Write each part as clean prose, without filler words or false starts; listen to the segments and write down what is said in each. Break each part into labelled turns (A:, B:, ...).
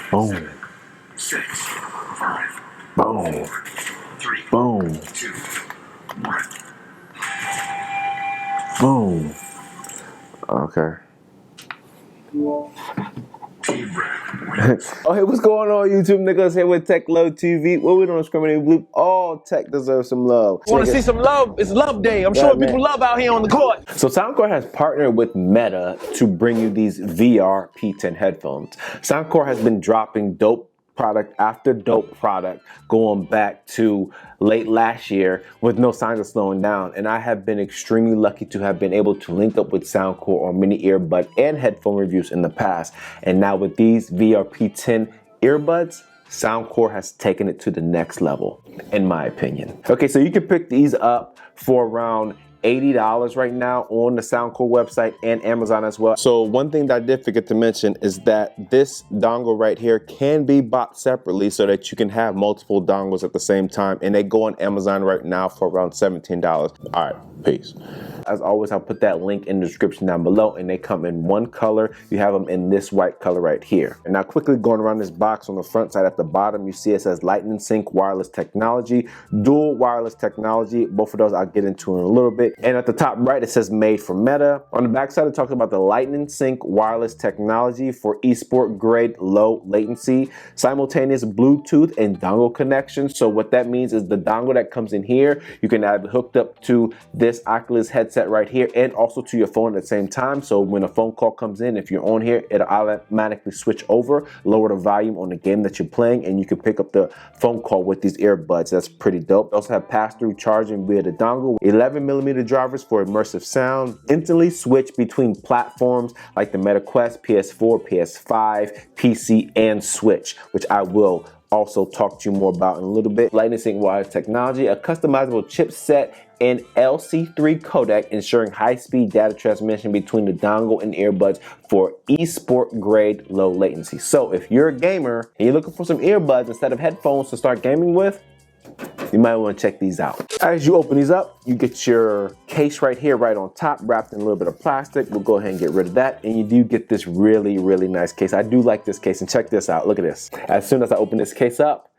A: Boom. 6, 5. Boom. 4, 3. Boom. 2, 1. Boom. Okay. Oh, hey, what's going on, YouTube niggas? Here with Tech Love TV. What we doing, Discriminating Blue? All tech deserves some love.
B: Want to see some love? It's Love Day. I'm showing people love out here on the court.
A: So Soundcore has partnered with Meta to bring you these VR P10 headphones. Soundcore has been dropping dope product after dope product going back to late last year with no signs of slowing down, and I have been extremely lucky to have been able to link up with Soundcore on many earbud and headphone reviews in the past, and now with these VR P10 earbuds, Soundcore has taken it to the next level, in my opinion. Okay, so you can pick these up for around $80 right now on the Soundcore website and Amazon as well. So one thing that I did forget to mention is that this dongle right here can be bought separately so that you can have multiple dongles at the same time, and they go on Amazon right now for around $17. All right, peace. As always, I'll put that link in the description down below, and they come in one color. You have them in this white color right here. And now quickly going around this box on the front side at the bottom, you see it says Lightning Sync wireless technology, dual wireless technology. Both of those I'll get into in a little bit. And at the top right, it says made for Meta. On the back side, it talks about the Lightning Sync wireless technology for esport grade low latency, simultaneous Bluetooth and dongle connection. So what that means is the dongle that comes in here, you can have it hooked up to this Oculus headset right here and also to your phone at the same time. So when a phone call comes in, if you're on here, it'll automatically switch over, lower the volume on the game that you're playing, and you can pick up the phone call with these earbuds. That's pretty dope. They also have pass-through charging via the dongle, 11mm drivers for immersive sound, instantly switch between platforms like the Meta Quest, PS4, PS5, PC, and Switch, which I will also talk to you more about in a little bit. Lightning Sync wireless technology, a customizable chipset, and LC3 codec, ensuring high-speed data transmission between the dongle and earbuds for esport grade low latency. So if you're a gamer and you're looking for some earbuds instead of headphones to start gaming with, you might want to check these out. As you open these up, you get your case right here, right on top, wrapped in a little bit of plastic. We'll go ahead and get rid of that. And you do get this really, really nice case. I do like this case, and check this out. Look at this. As soon as I open this case up,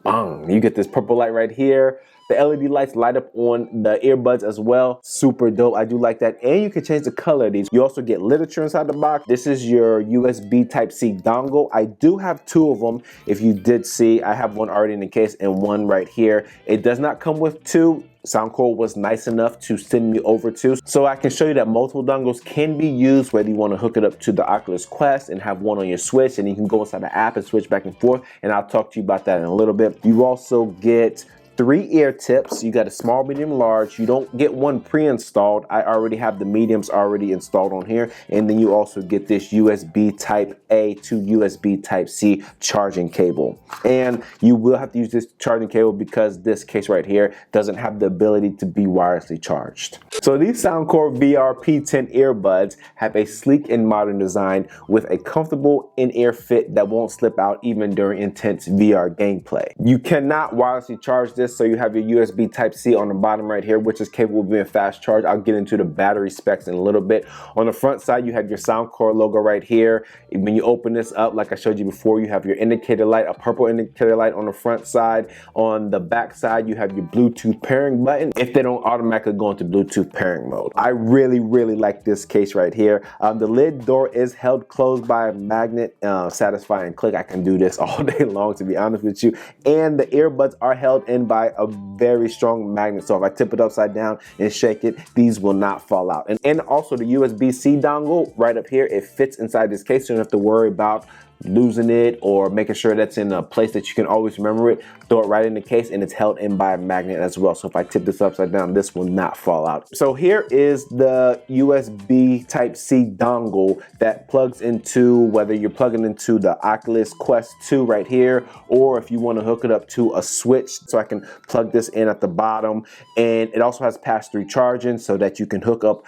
A: bang, you get this purple light right here. The LED lights light up on the earbuds as well. Super dope. I do like that. And you can change the color of these. You also get literature inside the box. This is your USB Type-C dongle. I do have two of them. If you did see, I have one already in the case and one right here. It does not come with two. Soundcore was nice enough to send me over two, so I can show you that multiple dongles can be used, whether you want to hook it up to the Oculus Quest and have one on your Switch, and you can go inside the app and switch back and forth, and I'll talk to you about that in a little bit. You also get 3 ear tips. You got a small, medium, large. You don't get one pre-installed. I already have the mediums already installed on here. And then you also get this USB Type A to USB Type C charging cable. And you will have to use this charging cable because this case right here doesn't have the ability to be wirelessly charged. So these Soundcore VR P10 earbuds have a sleek and modern design with a comfortable in-ear fit that won't slip out even during intense VR gameplay. You cannot wirelessly charge this, so you have your USB Type-C on the bottom right here, which is capable of being fast charged. I'll get into the battery specs in a little bit. On the front side, you have your Soundcore logo right here. When you open this up, like I showed you before, you have your indicator light, a purple indicator light on the front side. On the back side, you have your Bluetooth pairing button if they don't automatically go into Bluetooth pairing mode. I really, really like this case right here. The lid door is held closed by a magnet, satisfying click. I can do this all day long, to be honest with you. And the earbuds are held in by a very strong magnet, so if I tip it upside down and shake it, these will not fall out. And also the USB-C dongle right up here, it fits inside this case, so you don't have to worry about losing it or making sure that's in a place that you can always remember it. Throw it right in the case, and it's held in by a magnet as well, so if I tip this upside down, this will not fall out. So here is the USB Type-C dongle that plugs into, whether you're plugging into the Oculus Quest 2 right here, or if you want to hook it up to a Switch, so I can plug this in at the bottom. And it also has pass-through charging so that you can hook up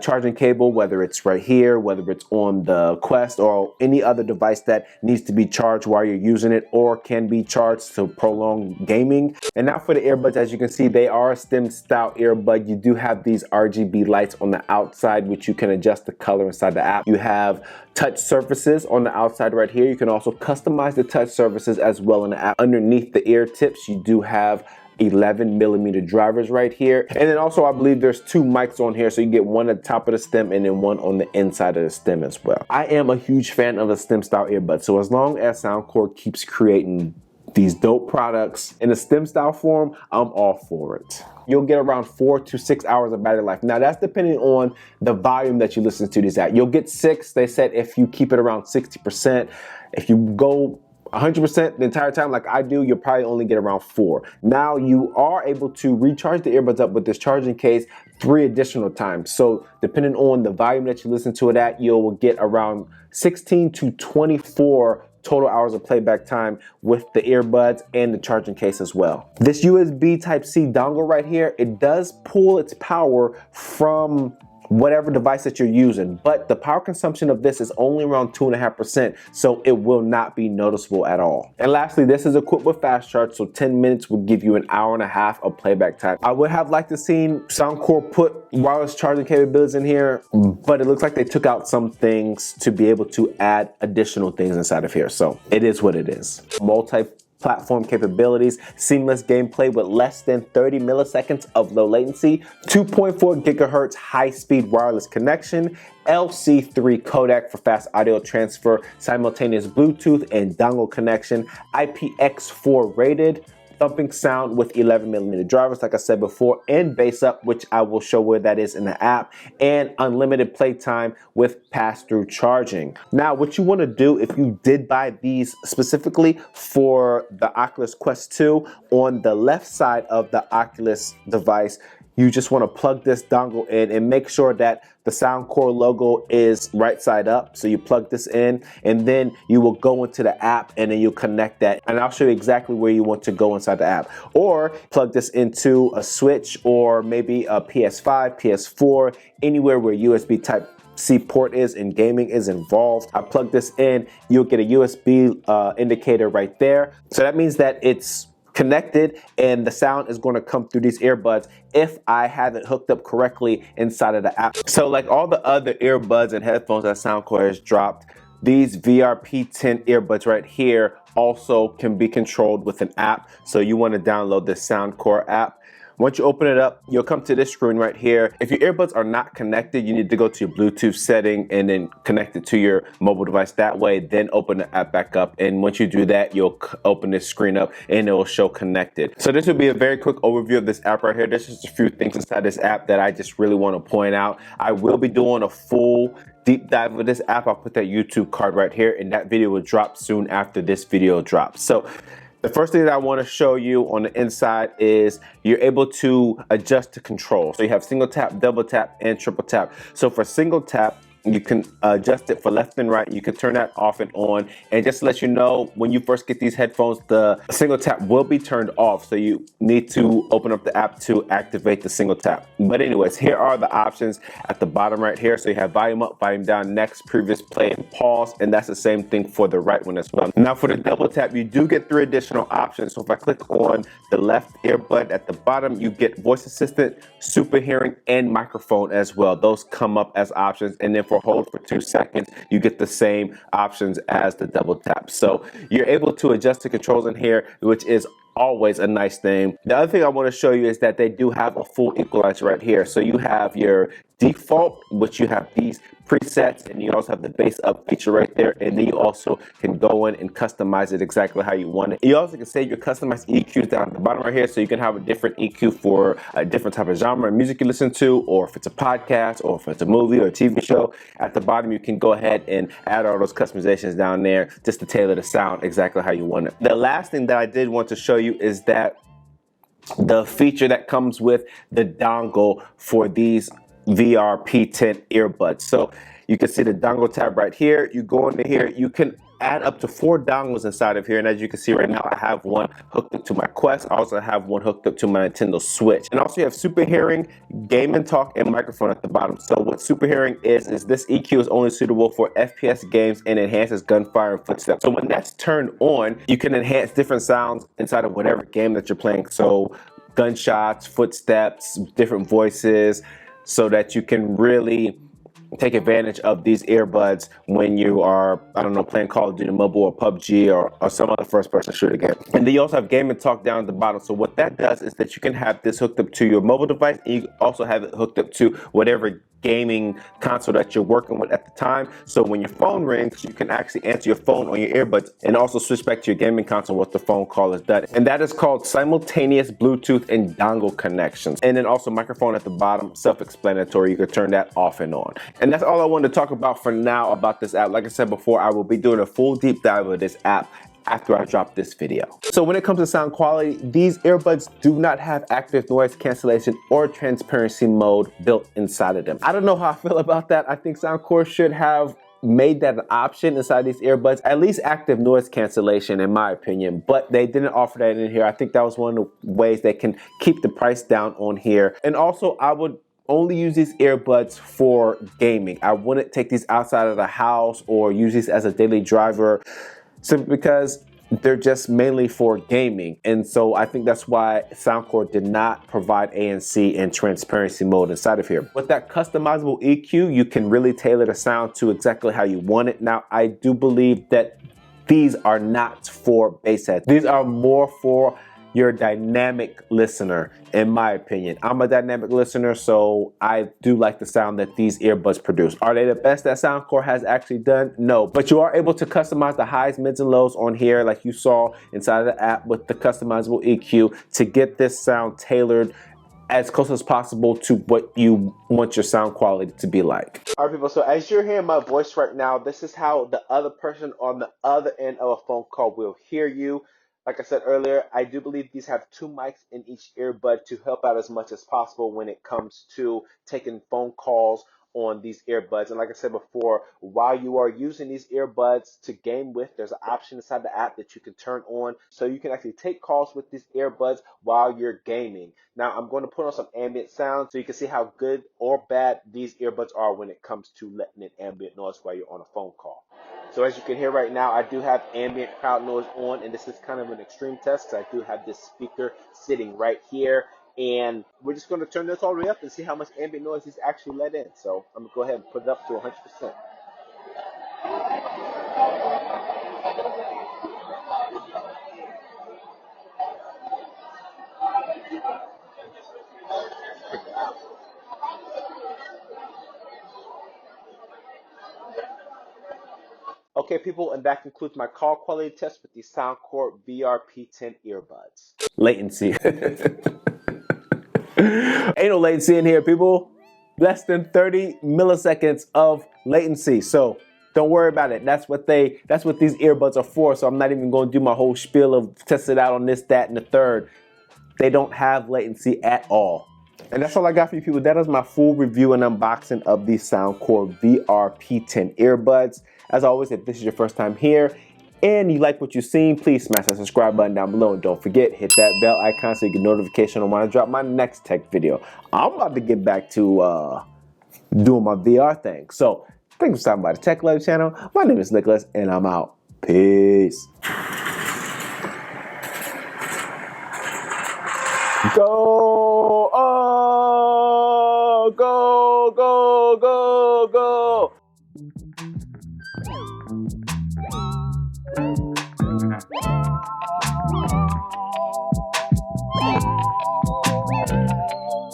A: charging cable, whether it's right here, whether it's on the Quest or any other device that needs to be charged while you're using it or can be charged to prolong gaming. And now for the earbuds, as you can see, they are a stem style earbud. You do have these RGB lights on the outside, which you can adjust the color inside the app. You have touch surfaces on the outside right here. You can also customize the touch surfaces as well in the app. Underneath the ear tips, you do have 11mm drivers right here, and then also I believe there's 2 mics on here, so you get one at the top of the stem and then one on the inside of the stem as well. I am a huge fan of the stem style earbuds, so as long as Soundcore keeps creating these dope products in a stem style form, I'm all for it. You'll get around 4 to 6 hours of battery life. Now that's depending on the volume that you listen to these at. You'll get 6, they said, if you keep it around 60%. If you go 100% the entire time like I do, you'll probably only get around 4. Now you are able to recharge the earbuds up with this charging case 3 additional times. So depending on the volume that you listen to it at, you'll get around 16 to 24 total hours of playback time with the earbuds and the charging case as well. This USB Type-C dongle right here, it does pull its power from whatever device that you're using, but the power consumption of this is only around 2.5%, so it will not be noticeable at all. And lastly, this is equipped with fast charge, so 10 minutes will give you an hour and a half of playback time. I would have liked to seen Soundcore put wireless charging capabilities in here, but it looks like they took out some things to be able to add additional things inside of here, so it is what it is. Multi-platform capabilities, seamless gameplay with less than 30 milliseconds of low latency, 2.4 gigahertz high-speed wireless connection, LC3 codec for fast audio transfer, simultaneous Bluetooth and dongle connection, IPX4 rated, thumping sound with 11mm drivers, like I said before, and bass up, which I will show where that is in the app, and unlimited playtime with pass-through charging. Now, what you want to do if you did buy these specifically for the Oculus Quest 2, on the left side of the Oculus device, you just want to plug this dongle in and make sure that the Soundcore logo is right side up. So you plug this in and then you will go into the app and then you'll connect that. And I'll show you exactly where you want to go inside the app. Or plug this into a Switch or maybe a PS5, PS4, anywhere where USB Type-C port is and gaming is involved. I plug this in, you'll get a USB indicator right there. So that means that it's connected and the sound is going to come through these earbuds if I have it hooked up correctly inside of the app. So like all the other earbuds and headphones that Soundcore has dropped, these VR P10 earbuds right here also can be controlled with an app. So you want to download the Soundcore app. Once you open it up, you'll come to this screen right here. If your earbuds are not connected, you need to go to your Bluetooth setting and then connect it to your mobile device that way, then open the app back up. And once you do that, you'll open this screen up and it will show connected. So this will be a very quick overview of this app right here. There's just a few things inside this app that I just really want to point out. I will be doing a full deep dive of this app. I'll put that YouTube card right here, and that video will drop soon after this video drops. So the first thing that I want to show you on the inside is you're able to adjust the control. So you have single tap, double tap, and triple tap. So for single tap, you can adjust it for left and right. You can turn that off and on. And just to let you know, when you first get these headphones, the single tap will be turned off. So you need to open up the app to activate the single tap. But anyways, here are the options at the bottom right here. So you have volume up, volume down, next, previous, play, and pause. And that's the same thing for the right one as well. Now for the double tap, you do get 3 additional options. So if I click on the left earbud at the bottom, you get voice assistant, super hearing, and microphone as well. Those come up as options. And then for hold for 2 seconds, you get the same options as the double tap. So you're able to adjust the controls in here, which is always a nice thing. The other thing I want to show you is that they do have a full equalizer right here. So you have your default, which you have these presets, and you also have the bass up feature right there, and then you also can go in and customize it exactly how you want it. You also can save your customized EQs down at the bottom right here, so you can have a different EQ for a different type of genre of music you listen to, or if it's a podcast, or if it's a movie or a TV show. At the bottom, you can go ahead and add all those customizations down there just to tailor the sound exactly how you want it. The last thing that I did want to show you is that the feature that comes with the dongle for these VR P10 earbuds. So you can see the dongle tab right here. You go into here, you can add up to 4 dongles inside of here, and as you can see right now, I have one hooked up to my Quest. I also have one hooked up to my Nintendo Switch, and also you have Super Hearing, Game and Talk, and microphone at the bottom. So what Super Hearing is this EQ is only suitable for FPS games and enhances gunfire and footsteps. So when that's turned on, you can enhance different sounds inside of whatever game that you're playing. So gunshots, footsteps, different voices, so that you can really take advantage of these earbuds when you are, I don't know, playing Call of Duty Mobile or PUBG or some other first-person shooter game. And then you also have Game and Talk down at the bottom. So what that does is that you can have this hooked up to your mobile device, and you also have it hooked up to whatever gaming console that you're working with at the time. So when your phone rings, you can actually answer your phone on your earbuds and also switch back to your gaming console once the phone call is done. And that is called simultaneous Bluetooth and dongle connections. And then also microphone at the bottom, self-explanatory. You can turn that off and on. And that's all I wanted to talk about for now about this app. Like I said before, I will be doing a full deep dive of this app after I drop this video. So when it comes to sound quality, these earbuds do not have active noise cancellation or transparency mode built inside of them. I don't know how I feel about that. I think Soundcore should have made that an option inside these earbuds, at least active noise cancellation in my opinion, but they didn't offer that in here. I think that was one of the ways they can keep the price down on here. And also I would only use these earbuds for gaming. I wouldn't take these outside of the house or use these as a daily driver, simply because they're just mainly for gaming. And so I think that's why Soundcore did not provide ANC and transparency mode inside of here. With that customizable EQ, you can really tailor the sound to exactly how you want it. Now, I do believe that these are not for bass heads. These are more for your dynamic listener, in my opinion. I'm a dynamic listener, so I do like the sound that these earbuds produce. Are they the best that Soundcore has actually done? No, but you are able to customize the highs, mids, and lows on here like you saw inside of the app with the customizable EQ to get this sound tailored as close as possible to what you want your sound quality to be like. All right, people, so as you're hearing my voice right now, this is how the other person on the other end of a phone call will hear you. Like I said earlier, I do believe these have 2 mics in each earbud to help out as much as possible when it comes to taking phone calls on these earbuds. And like I said before, while you are using these earbuds to game with, there's an option inside the app that you can turn on so you can actually take calls with these earbuds while you're gaming. Now I'm going to put on some ambient sound so you can see how good or bad these earbuds are when it comes to letting in ambient noise while you're on a phone call. So as you can hear right now, I do have ambient crowd noise on, and this is kind of an extreme test because I do have this speaker sitting right here. And we're just going to turn this all the way up and see how much ambient noise is actually let in. So I'm going to go ahead and put it up to 100%. Okay, people, and that concludes my call quality test with the Soundcore VR P10 earbuds. Latency. Ain't no latency in here, people. Less than 30 milliseconds of latency. So don't worry about it. That's what these earbuds are for. So I'm not even going to do my whole spiel of test it out on this, that, and the third. They don't have latency at all. And that's all I got for you people. That is my full review and unboxing of the Soundcore VR P10 earbuds. As always, if this is your first time here and you like what you've seen, please smash that subscribe button down below. And don't forget, hit that bell icon so you get notification on when I drop my next tech video. I'm about to get back to doing my VR thing. So thanks for stopping by the Tech Live channel. My name is Nicholas and I'm out. Peace. Go! Oh! Go, go, go, go!